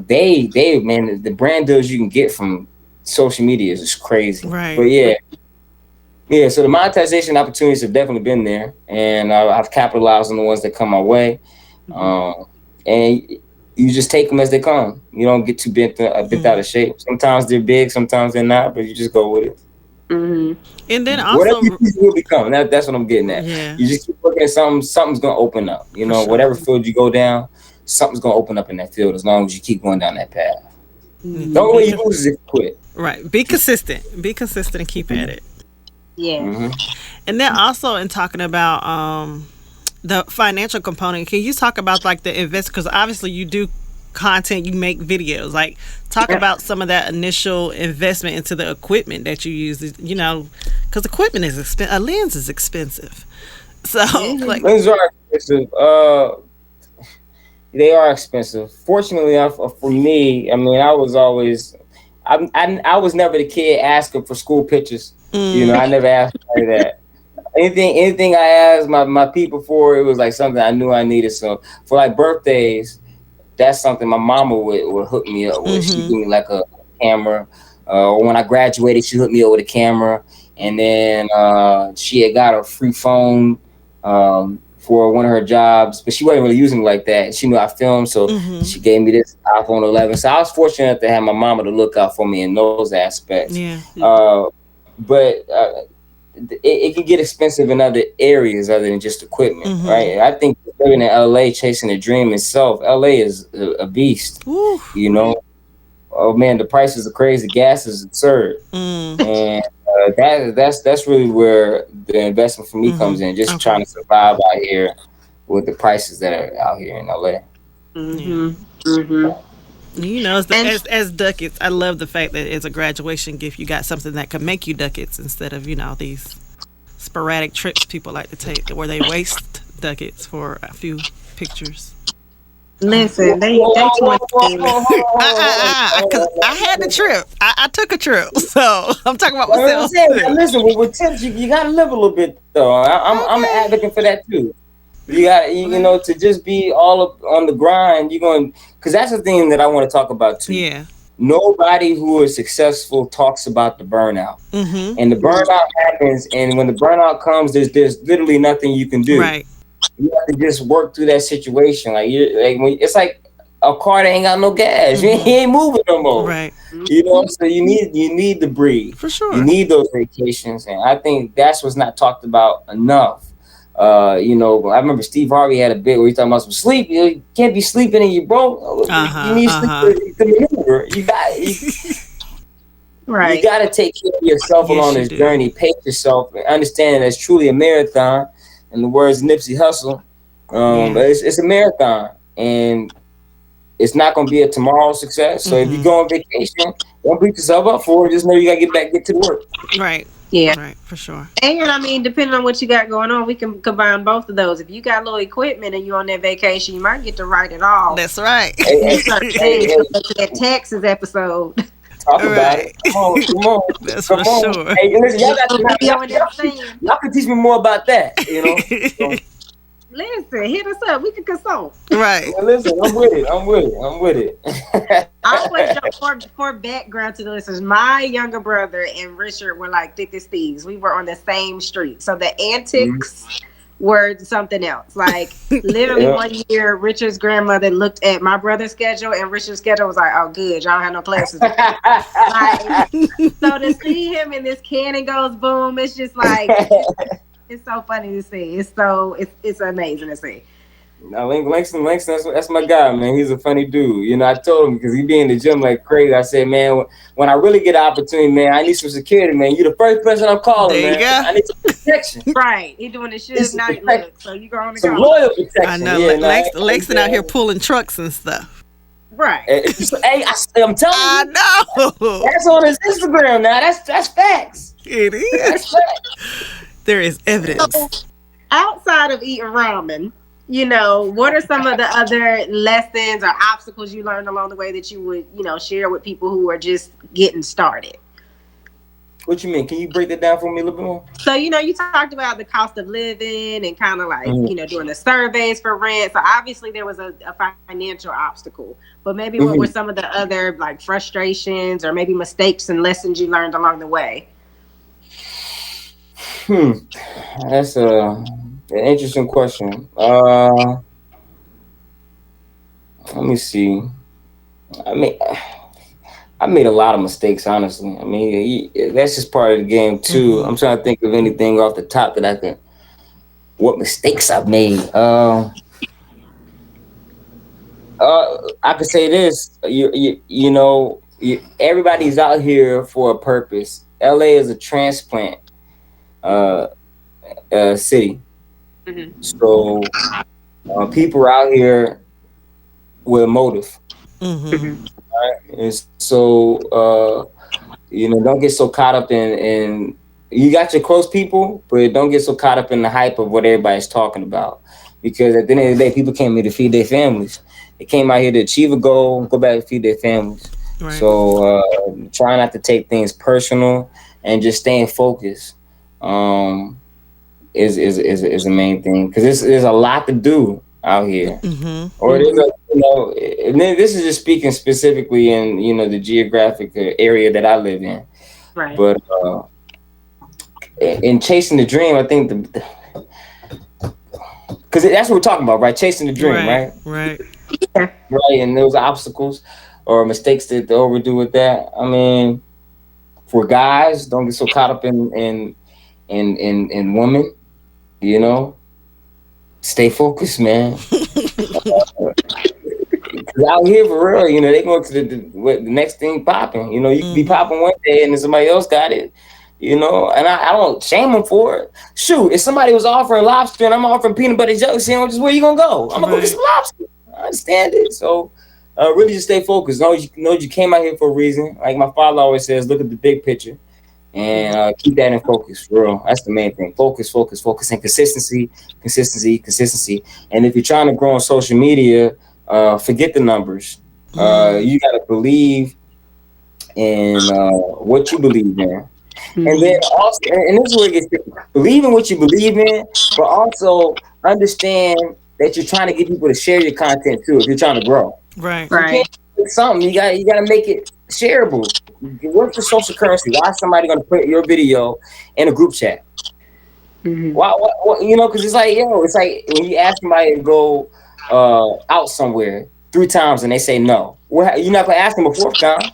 [SPEAKER 4] they man, the brand deals you can get from social media is crazy.
[SPEAKER 1] Right.
[SPEAKER 4] But yeah. So the monetization opportunities have definitely been there, and I've capitalized on the ones that come my way. And you just take them as they come. You don't get too bent out of shape. Sometimes they're big, sometimes they're not, but you just go with it.
[SPEAKER 1] And then also,
[SPEAKER 4] whatever you will become. That's what I'm getting at.
[SPEAKER 1] Yeah.
[SPEAKER 4] You just keep looking at something's gonna open up. Sure. Whatever field you go down, something's gonna open up in that field as long as you keep going down that path. The only way you lose is if you quit.
[SPEAKER 1] Right. Be consistent and keep at it.
[SPEAKER 3] Yeah.
[SPEAKER 1] And then also in talking about the financial component, can you talk about like the invest? Because obviously you do content, you make videos. Like talk about some of that initial investment into the equipment that you use. Because equipment is expensive. A lens is expensive. So like
[SPEAKER 4] lenses are expensive. They are expensive. Fortunately for me, I mean, I was never the kid asking for school pictures. I never asked for that. Anything I asked my people for, it was like something I knew I needed. So for like birthdays, that's something my mama would hook me up with. She'd give me like a camera. Or when I graduated, she hooked me up with a camera. And then she had got a free phone for one of her jobs, but she wasn't really using it like that. She knew I filmed, so she gave me this iPhone 11. So I was fortunate to have my mama to look out for me in those aspects.
[SPEAKER 1] Yeah.
[SPEAKER 4] But it can get expensive in other areas other than just equipment, right? I think living in LA, chasing a dream itself, LA is a beast. Oh man, the prices are crazy. Gas is absurd, and that's really where the investment for me comes in. Just trying to survive out here with the prices that are out here in LA.
[SPEAKER 1] As ducats, I love the fact that as a graduation gift, you got something that could make you ducats instead of these sporadic trips people like to take where they waste ducats for a few pictures.
[SPEAKER 3] Listen, they want
[SPEAKER 1] because I had the trip. I took a trip, so I'm talking about myself.
[SPEAKER 4] Listen, with tips, you got to live a little bit though. I'm an advocate for that too. You got to just be all up on the grind. You're going because that's the thing that I want to talk about too.
[SPEAKER 1] Yeah.
[SPEAKER 4] Nobody who is successful talks about the burnout, and the burnout happens. And when the burnout comes, there's literally nothing you can do.
[SPEAKER 1] Right.
[SPEAKER 4] You have to just work through that situation. Like it's like a car that ain't got no gas. You ain't moving no more.
[SPEAKER 1] Right.
[SPEAKER 4] So you need to breathe.
[SPEAKER 1] For sure.
[SPEAKER 4] You need those vacations, and I think that's what's not talked about enough. I remember Steve Harvey had a bit where he talking about some sleep. You can't be sleeping and you broke. You need sleep to maneuver.
[SPEAKER 3] Right.
[SPEAKER 4] You got to take care of yourself along this journey. Pace yourself. Understand that it's truly a marathon. In the words of Nipsey Hussle, but it's a marathon, and it's not going to be a tomorrow success. So if you go on vacation, don't beat yourself up for it. Just know you got to get to work.
[SPEAKER 1] Right.
[SPEAKER 3] Yeah.
[SPEAKER 1] Right. For sure.
[SPEAKER 3] And I mean, depending on what you got going on, we can combine both of those. If you got little equipment and you're on that vacation, you might get to write it all.
[SPEAKER 1] That's right.
[SPEAKER 4] Hey,
[SPEAKER 3] that Texas episode.
[SPEAKER 4] Talk about it. Come on.
[SPEAKER 1] That's
[SPEAKER 4] Come
[SPEAKER 1] for
[SPEAKER 4] on.
[SPEAKER 1] sure.
[SPEAKER 4] Hey, listen, y'all can teach me more about that. So,
[SPEAKER 3] listen, hit us up. We can consult.
[SPEAKER 1] Right.
[SPEAKER 4] well, listen, I'm with it.
[SPEAKER 3] I always for background to the listeners, my younger brother and Richard were like thick as thieves. We were on the same street, so the antics were something else. Like literally one year, Richard's grandmother looked at my brother's schedule, and Richard's schedule was like, "Oh, good, y'all don't have no classes." So to see him in this Cannon Goes Boom, it's just like it's so funny to see. It's amazing to see.
[SPEAKER 4] Now, Langston, that's my guy, man. He's a funny dude. I told him because he be in the gym like crazy. I said, man, when I really get an opportunity, man, I need some security, man. You the first person I'm calling,
[SPEAKER 1] there you
[SPEAKER 4] man.
[SPEAKER 1] Go.
[SPEAKER 4] I need some protection.
[SPEAKER 3] Right. He doing the Suge Knight look, so you go on the
[SPEAKER 4] some loyal protection.
[SPEAKER 1] I know. Langston out here pulling trucks and stuff.
[SPEAKER 3] Right.
[SPEAKER 4] Hey, I'm telling you.
[SPEAKER 1] I know.
[SPEAKER 4] That's on his Instagram now. That's facts.
[SPEAKER 1] It is.
[SPEAKER 4] That's facts.
[SPEAKER 1] There is evidence.
[SPEAKER 3] So, outside of eating ramen, what are some of the other lessons or obstacles you learned along the way that you would, share with people who are just getting started?
[SPEAKER 4] What you mean? Can you break that down for me a little bit more?
[SPEAKER 3] So, you talked about the cost of living and kind of like, doing the surveys for rent. So obviously there was a financial obstacle, but maybe what were some of the other like frustrations or maybe mistakes and lessons you learned along the way?
[SPEAKER 4] That's an interesting question. Let me see. I made a lot of mistakes, honestly. I mean, that's just part of the game too. I'm trying to think of anything off the top that I can. What mistakes I've made? I could say this. Everybody's out here for a purpose. LA is a transplant city, so people are out here with a motive. Right? And so don't get so caught up in you got your close people, but don't get so caught up in the hype of what everybody's talking about, because at the end of the day, people came here to feed their families. They came out here to achieve a goal and go back and feed their families. Right. So try not to take things personal and just staying focused is the main thing, because there's a lot to do out here. Or there's and then this is just speaking specifically in the geographic area that I live in.
[SPEAKER 3] Right.
[SPEAKER 4] But in chasing the dream, I think because that's what we're talking about, right? Chasing the dream, right?
[SPEAKER 1] Right.
[SPEAKER 3] Yeah.
[SPEAKER 4] Right. And those obstacles or mistakes that they overdo with that. I mean, for guys, don't get so caught up in women. Stay focused, man. Out here for real, they go to the next thing popping. You can be popping one day and then somebody else got it. And I don't shame them for it. Shoot, if somebody was offering lobster and I'm offering peanut butter jelly sandwiches, where you gonna go? I'm gonna go get some lobster. I understand it. So really just stay focused. Know you came out here for a reason. Like my father always says, look at the big picture and keep that in focus. For real. That's the main thing. Focus, and consistency. And if you're trying to grow on social media, forget the numbers. You gotta believe in what you believe in. And then also, and this is where it gets believe in what you believe in, but also understand that you're trying to get people to share your content too. If you're trying to grow,
[SPEAKER 1] Right.
[SPEAKER 4] so you can't do something. You gotta make it shareable. What's the social currency? Why is somebody gonna put your video in a group chat? Why? You know, because it's like, it's like when you ask somebody to go out somewhere 3 times and they say no. Well, you're not gonna ask them a 4th time.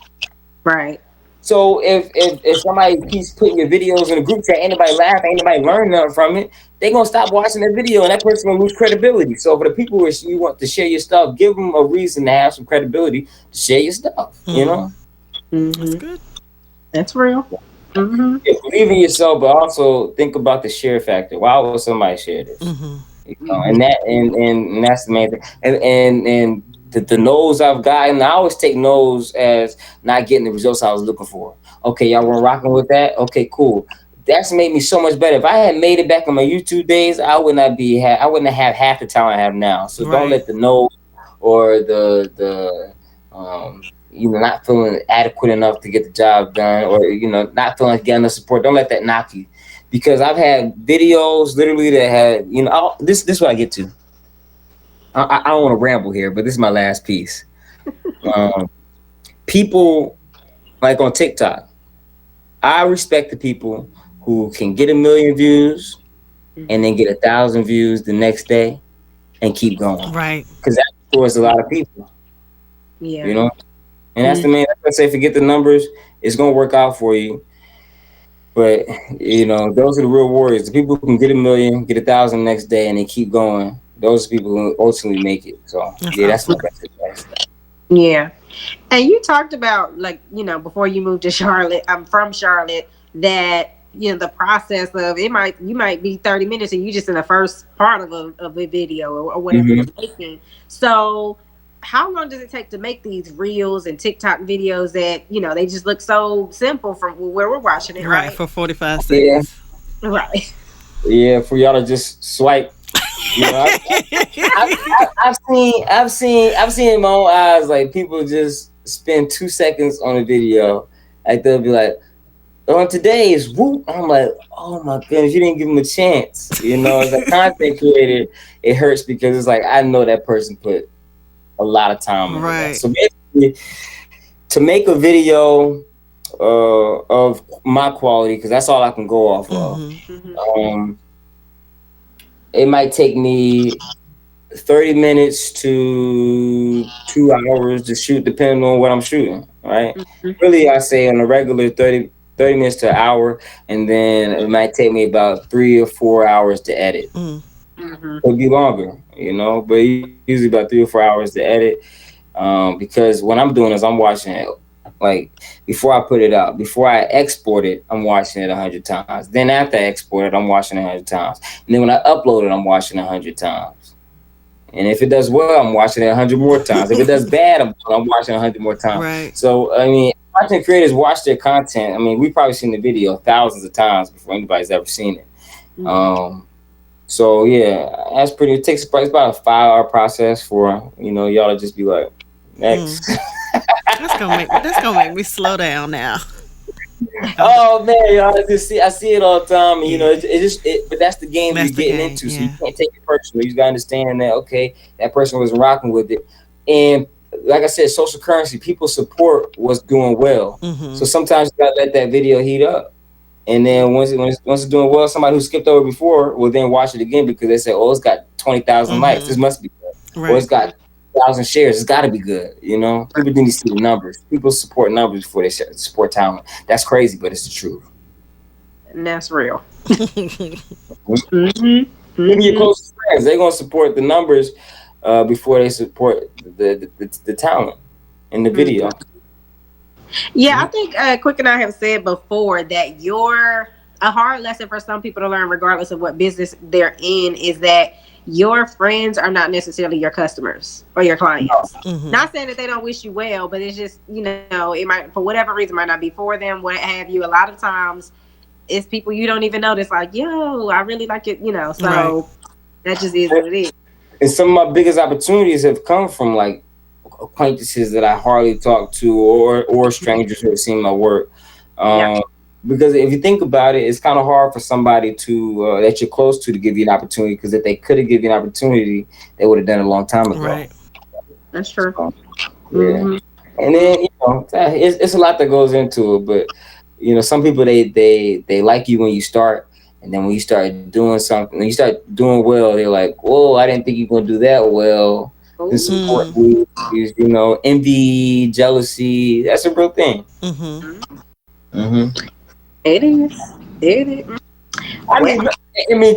[SPEAKER 3] Right.
[SPEAKER 4] So if somebody keeps putting your videos in a group chat, anybody laugh, ain't nobody learn nothing from it, they gonna stop watching that video, and that person gonna lose credibility. So for the people who you want to share your stuff, give them a reason to have some credibility to share your stuff. You know,
[SPEAKER 1] That's good.
[SPEAKER 3] That's real.
[SPEAKER 4] Yeah, believe in yourself, but also think about the share factor. Why would somebody share this? You know, and that's the main thing. And the no's I've gotten, I always take no's as not getting the results I was looking for. Okay, y'all were rocking with that. Okay, cool. That's made me so much better. If I had made it back in my YouTube days, I wouldn't have half the talent I have now. So don't let the no or the not feeling adequate enough to get the job done, or not feeling like getting enough support. Don't let that knock you, because I've had videos literally that had this is what I get to. I don't want to ramble here, but this is my last piece. People like on TikTok, I respect the people who can get 1 million views and then get 1,000 views the next day and keep going.
[SPEAKER 1] Right.
[SPEAKER 4] Because that destroys a lot of people.
[SPEAKER 3] Yeah.
[SPEAKER 4] You know? And that's the main, I say, forget the numbers. It's going to work out for you. But, those are the real warriors. The people who can get 1 million, get 1,000 next day, and they keep going. Those people who ultimately make it. So, that's my best advice.
[SPEAKER 3] Yeah. And you talked about, before you moved to Charlotte, I'm from Charlotte, that, the process of you might be 30 minutes and you just in the first part of a video or whatever you're making. So how long does it take to make these reels and TikTok videos that, they just look so simple from where we're watching it, right?
[SPEAKER 1] For 45 seconds.
[SPEAKER 3] Yeah. Right.
[SPEAKER 4] Yeah, for y'all to just swipe. I've seen in my own eyes, like, people just spend 2 seconds on a video. Like, they'll be like, on today's whoop. I'm like, oh my goodness, you didn't give them a chance. As a content creator, it hurts because it's like, I know that person put a lot of time into that. So basically, to make a video of my quality, because that's all I can go off of, it might take me 30 minutes to 2 hours to shoot, depending on what I'm shooting, right? Really, I say on a regular 30 minutes to an hour, and then it might take me about 3 or 4 hours to edit. It'll be longer, but usually about 3 or 4 hours to edit, because what I'm doing is I'm watching it, like, before I put it out, before I export it, I'm watching it 100 times. Then after I export it, I'm watching it 100 times. And then when I upload it, I'm watching it 100 times. And if it does well, I'm watching it 100 more times. If it does bad, I'm watching it 100 more times.
[SPEAKER 1] Right.
[SPEAKER 4] So, I mean, content creators watch their content. I mean, we've probably seen the video thousands of times before anybody's ever seen it. So, yeah, it takes about a 5-hour process for, y'all to just be like, next.
[SPEAKER 1] That's gonna make me slow down now.
[SPEAKER 4] Oh man, y'all, I see it all the time. And, but that's the game you're getting into. So you can't take it personally. You gotta understand that, okay, that person was rocking with it, and like I said, social currency. People support what's doing well. So sometimes you gotta let that video heat up, and then once it's doing well, somebody who skipped over before will then watch it again because they say, oh, it's got 20,000 likes. This must be good. Right. Or it's got 1,000 shares. It's got to be good. People need to see the numbers. People support numbers before they support talent. That's crazy, but it's the truth.
[SPEAKER 3] And that's real.
[SPEAKER 4] Even your closest friends, they're gonna support the numbers before they support the talent in the video.
[SPEAKER 3] Yeah, I think Quick and I have said before that a hard lesson for some people to learn, regardless of what business they're in, is that your friends are not necessarily your customers or your clients. Not saying that they don't wish you well, but it's just, it might, for whatever reason, might not be for them, what have you. A lot of times it's people you don't even know that's like, yo, I really like it, so that just is what it is.
[SPEAKER 4] And some of my biggest opportunities have come from, like, acquaintances that I hardly talk to, or strangers who have seen my work. because if you think about it, it's kind of hard for somebody to that you're close to give you an opportunity, because if they could have given you an opportunity, they would have done it a long time ago.
[SPEAKER 1] Right.
[SPEAKER 3] That's true.
[SPEAKER 4] So, yeah. And then it's a lot that goes into it, but some people they like you when you start, and then when you start doing something, when you start doing well, they're like, "Whoa, I didn't think you're gonna do that well." The support is, envy, jealousy. That's a real thing.
[SPEAKER 3] It is. It is.
[SPEAKER 4] I mean,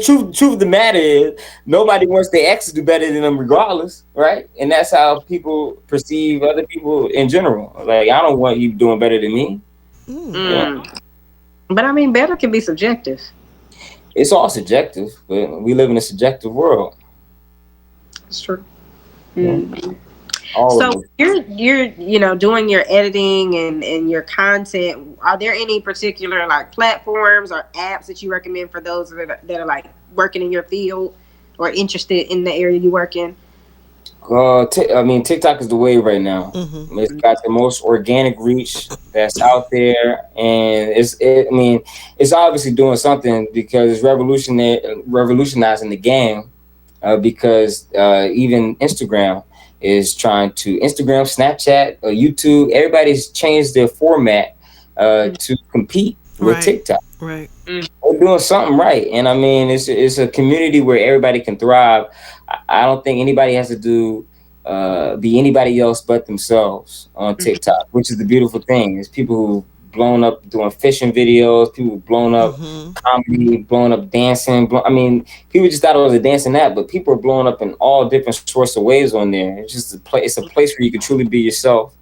[SPEAKER 4] truth of the matter is, nobody wants their ex to do better than them, regardless, right? And that's how people perceive other people in general. Like, I don't want you doing better than me.
[SPEAKER 3] But I mean, better can be subjective.
[SPEAKER 4] It's all subjective, but we live in a subjective world.
[SPEAKER 3] It's true.
[SPEAKER 4] So
[SPEAKER 3] you're doing your editing and your content. Are there any particular like platforms or apps that you recommend for those that are like working in your field or interested in the area you work in?
[SPEAKER 4] TikTok is the wave right now. It's got the most organic reach that's out there, and it's obviously doing something, because it's revolutionizing the game. Because even Instagram, Snapchat, YouTube, everybody's changed their format to compete with TikTok.
[SPEAKER 1] Right.
[SPEAKER 4] We're doing something right, and I mean, it's a community where everybody can thrive. I don't think anybody has to be anybody else but themselves on TikTok, which is the beautiful thing. Is people who've blown up doing fishing videos, people who've blown up comedy, blown up dancing. People just thought it was a dancing app, but people are blowing up in all different sorts of ways on there. It's just it's a place where you can truly be yourself.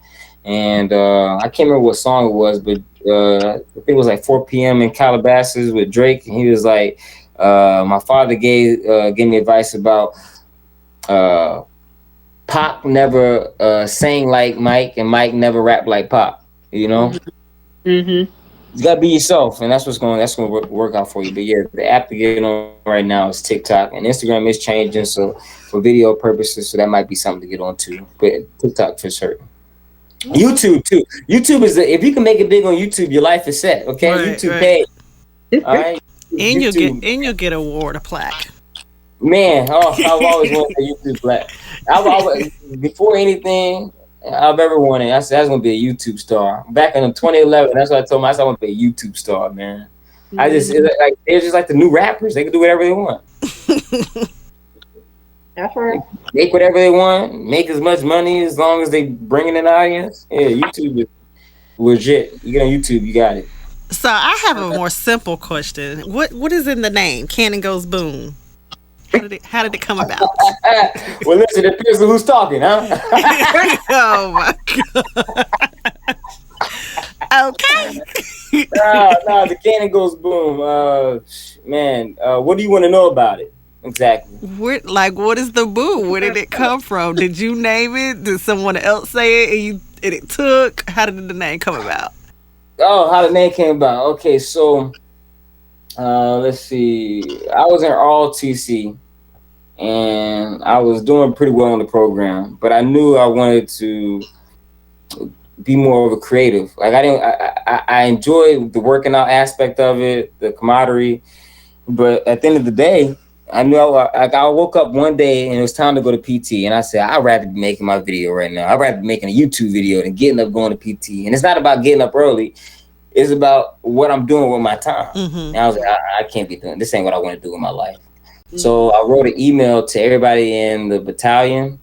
[SPEAKER 4] And I can't remember what song it was, but I think it was like 4 p.m. in Calabasas with Drake, and he was like, my father gave me advice about Pop never sang like Mike, and Mike never rapped like Pop. You gotta be yourself, and that's gonna work out for you. But yeah, the app to get on right now is TikTok, and Instagram is changing, so for video purposes, so that might be something to get on to. But TikTok for certain. YouTube too. YouTube is if you can make it big on YouTube, your life is set. Okay, YouTube paid. All right,
[SPEAKER 1] and you'll get a award, a plaque.
[SPEAKER 4] Man, I've always wanted a YouTube plaque. Before anything I've ever wanted, I said I was gonna be a YouTube star. Back in 2011, that's what I told myself, I want to be a YouTube star, man. They're just like the new rappers. They can do whatever they want.
[SPEAKER 3] That's right.
[SPEAKER 4] Make whatever they want, make as much money as long as they bring in an audience. Yeah, YouTube is legit. You get on YouTube, you got it.
[SPEAKER 1] So I have a more simple question. What is in the name? Cannon Goes Boom. How did it come about?
[SPEAKER 4] Well, listen, it depends on who's talking, huh?
[SPEAKER 1] Oh my god. Okay.
[SPEAKER 4] No, the Cannon Goes Boom. Man, what do you want to know about it? Exactly.
[SPEAKER 1] What is the boom? Where did it come from? Did you name it? Did someone else say it and it took? How did the name come about?
[SPEAKER 4] Oh, how the name came about. Okay, so let's see. I was in ROTC, and I was doing pretty well in the program, but I knew I wanted to be more of a creative. Like I enjoyed the working out aspect of it, the camaraderie, but at the end of the day, I knew I woke up one day and it was time to go to PT, and I said, I'd rather be making my video right now. I'd rather be making a YouTube video than getting up going to PT. And it's not about getting up early. It's about what I'm doing with my time. And I was like, I can't be doing this. Ain't what I want to do with my life. So I wrote an email to everybody in the battalion,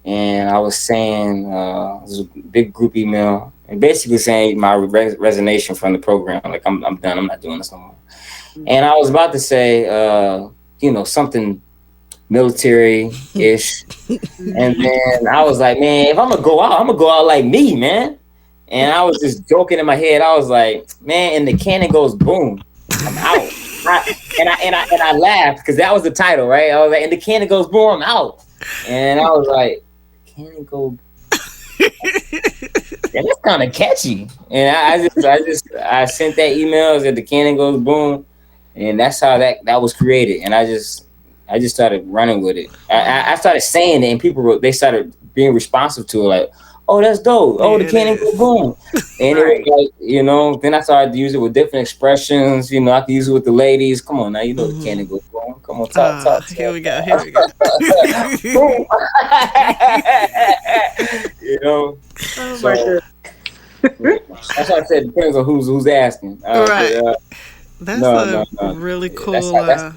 [SPEAKER 4] and I was saying, it was a big group email, and basically saying my resignation from the program. Like, I'm done. I'm not doing this no more. And I was about to say, something military-ish. And then I was like, man, if I'm going to go out like me, man. And I was just joking in my head. I was like, man, and the cannon goes boom. I'm out. And I laughed because that was the title, right? I was like, and the cannon goes boom, I'm out. And I was like, cannon go. Yeah, that's kind of catchy. And I sent that email that the cannon goes boom, and that's how that was created. And I just started running with it. I started saying it, and people they started being responsive to it. Like, oh, that's dope. Oh, the
[SPEAKER 1] Yeah, it
[SPEAKER 4] cannon go
[SPEAKER 1] is.
[SPEAKER 4] boom. And
[SPEAKER 3] Right.
[SPEAKER 4] it was like, then I started to use it with different expressions. I could use it with the ladies. Come on now, the cannon go boom. Come on, talk.
[SPEAKER 1] Here we go. Here we go.
[SPEAKER 4] Boom.
[SPEAKER 3] Oh my
[SPEAKER 4] So that's why I said it depends on who's asking.
[SPEAKER 1] Right.
[SPEAKER 4] But,
[SPEAKER 1] That's
[SPEAKER 4] no.
[SPEAKER 1] a really
[SPEAKER 4] That's
[SPEAKER 1] cool
[SPEAKER 4] how, that's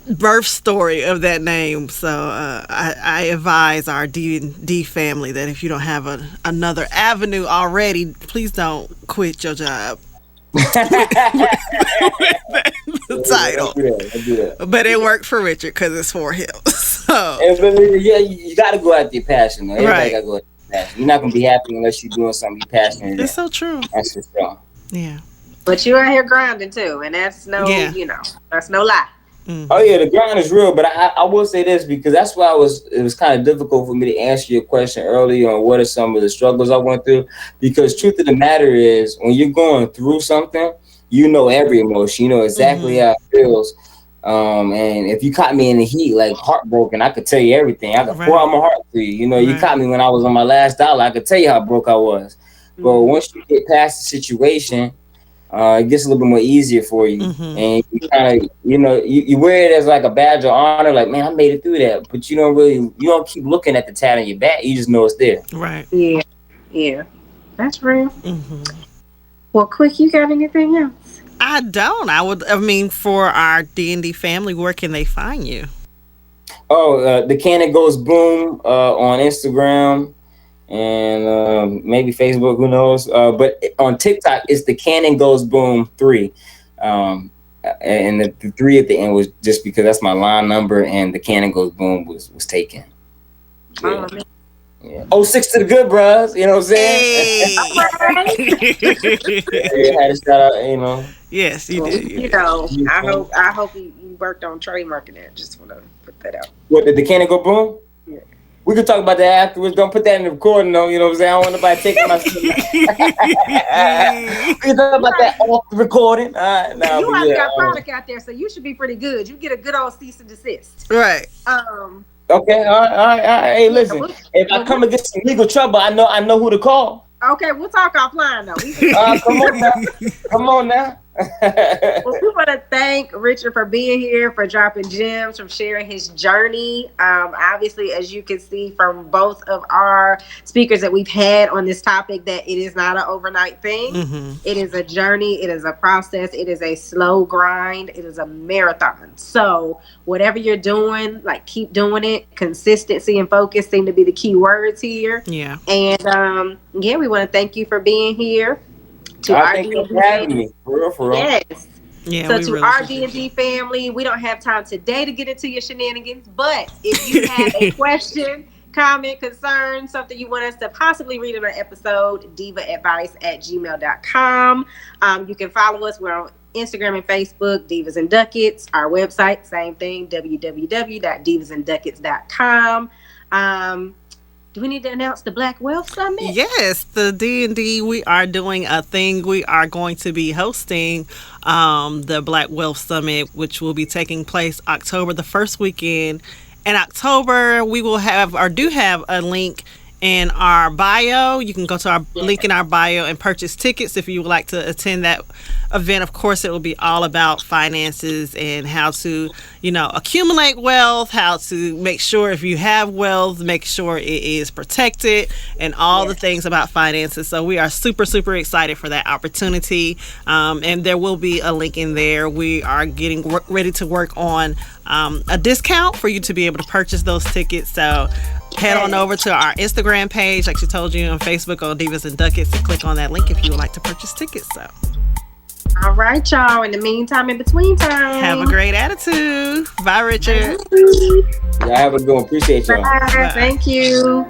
[SPEAKER 1] birth story of that name. So I advise our D&D family that if you don't have another avenue already, please don't quit your job. The title.
[SPEAKER 4] Don't do that.
[SPEAKER 1] But it worked for Richard because it's for him. So
[SPEAKER 4] Yeah, you got to go after your passion. Though. Everybody
[SPEAKER 1] Right.
[SPEAKER 4] got to go after your passion. You're not gonna be happy unless you're doing something you're passionate
[SPEAKER 1] it's
[SPEAKER 4] about.
[SPEAKER 1] so true.
[SPEAKER 4] That's for sure.
[SPEAKER 1] Yeah.
[SPEAKER 3] But you out here grinding too, and that's no,
[SPEAKER 1] Yeah.
[SPEAKER 3] that's no lie.
[SPEAKER 4] Oh yeah, the grind is real, but I will say this because that's why it was kind of difficult for me to answer your question earlier on what are some of the struggles I went through. Because truth of the matter is, when you're going through something, you know every emotion, you know exactly how it feels. And if you caught me in the heat, like heartbroken, I could tell you everything. I could pour out my heart to you. You
[SPEAKER 1] Right.
[SPEAKER 4] caught me when I was on my last dollar. I could tell you how broke I was. But once you get past the situation, it gets a little bit more easier for you, and you kind of, you wear it as like a badge of honor. Like, man, I made it through that. But you don't keep looking at the tat on your back. You just know it's there.
[SPEAKER 1] Right.
[SPEAKER 3] Yeah, that's real. Well, Quick, you got anything else?
[SPEAKER 1] I don't. I mean, for our D&D family, where can they find you?
[SPEAKER 4] Oh, the Cannon Goes Boom on Instagram and maybe Facebook, who knows? But on TikTok, it's the Cannon Goes Boom 3. And the 3 at the end was just because that's my line number, and the Cannon Goes Boom was taken. Yeah.
[SPEAKER 3] Oh, man.
[SPEAKER 4] Yeah. 06 to the good bros, you know what I'm saying?
[SPEAKER 1] Hey.
[SPEAKER 4] I had to shout out,
[SPEAKER 1] Yes, you
[SPEAKER 3] Well,
[SPEAKER 1] did.
[SPEAKER 3] I hope you worked on trademarking it. Just want to put that out.
[SPEAKER 4] What, did the Cannon Go Boom?
[SPEAKER 3] Yeah.
[SPEAKER 4] We can talk about that afterwards. Don't put that in the recording, though. You know what I'm saying? I don't want nobody taking my We can talk about that off the recording. All right, now,
[SPEAKER 3] You
[SPEAKER 4] but
[SPEAKER 3] already
[SPEAKER 4] yeah,
[SPEAKER 3] got product out there, so you should be pretty good. You get a good old cease and desist.
[SPEAKER 1] Right.
[SPEAKER 4] okay, all right. Hey, listen. If I come against some legal trouble, I know who to call.
[SPEAKER 3] Okay, we'll talk offline though.
[SPEAKER 4] Come on now.
[SPEAKER 3] Well, we want to thank Richard for being here, for dropping gems, from sharing his journey. Obviously, as you can see from both of our speakers that we've had on this topic, that it is not an overnight thing. It is a journey. It is a process. It is a slow grind. It is a marathon. So whatever you're doing, like, keep doing it. Consistency and focus seem to be the key words here.
[SPEAKER 1] Yeah.
[SPEAKER 3] And we want to thank you for being here.
[SPEAKER 4] Thank you for having me. For real.
[SPEAKER 3] Yes.
[SPEAKER 1] Yeah.
[SPEAKER 3] So
[SPEAKER 1] we
[SPEAKER 3] to
[SPEAKER 1] really
[SPEAKER 3] our
[SPEAKER 1] appreciate
[SPEAKER 3] D&D family, we don't have time today to get into your shenanigans, but if you have a question, comment, concern, something you want us to possibly read in an episode, divaadvice@gmail.com. You can follow us. We're on Instagram and Facebook, Divas and Ducats. Our website, same thing, www.divasandducats.com. Do we need to announce the Black Wealth Summit?
[SPEAKER 1] Yes, the D&D, we are doing a thing. We are going to be hosting the Black Wealth Summit, which will be taking place October, the first weekend. In October, we will have, or do have, a link in our bio. You can go to our link in our bio and purchase tickets if you would like to attend that event. Of course, it will be all about finances and how to, accumulate wealth, how to make sure if you have wealth, make sure it is protected, and all the things about finances. So we are super, super excited for that opportunity. And there will be a link in there. We are getting ready to work on a discount for you to be able to purchase those tickets. So head on over to our Instagram page, like she told you, on Facebook, on Divas and Ducats, and click on that link if you would like to purchase tickets. So,
[SPEAKER 3] all right, y'all. In the meantime, in between time,
[SPEAKER 1] have a great attitude. Bye, Richard.
[SPEAKER 4] Y'all have a good one. Appreciate y'all.
[SPEAKER 3] Bye. Thank you.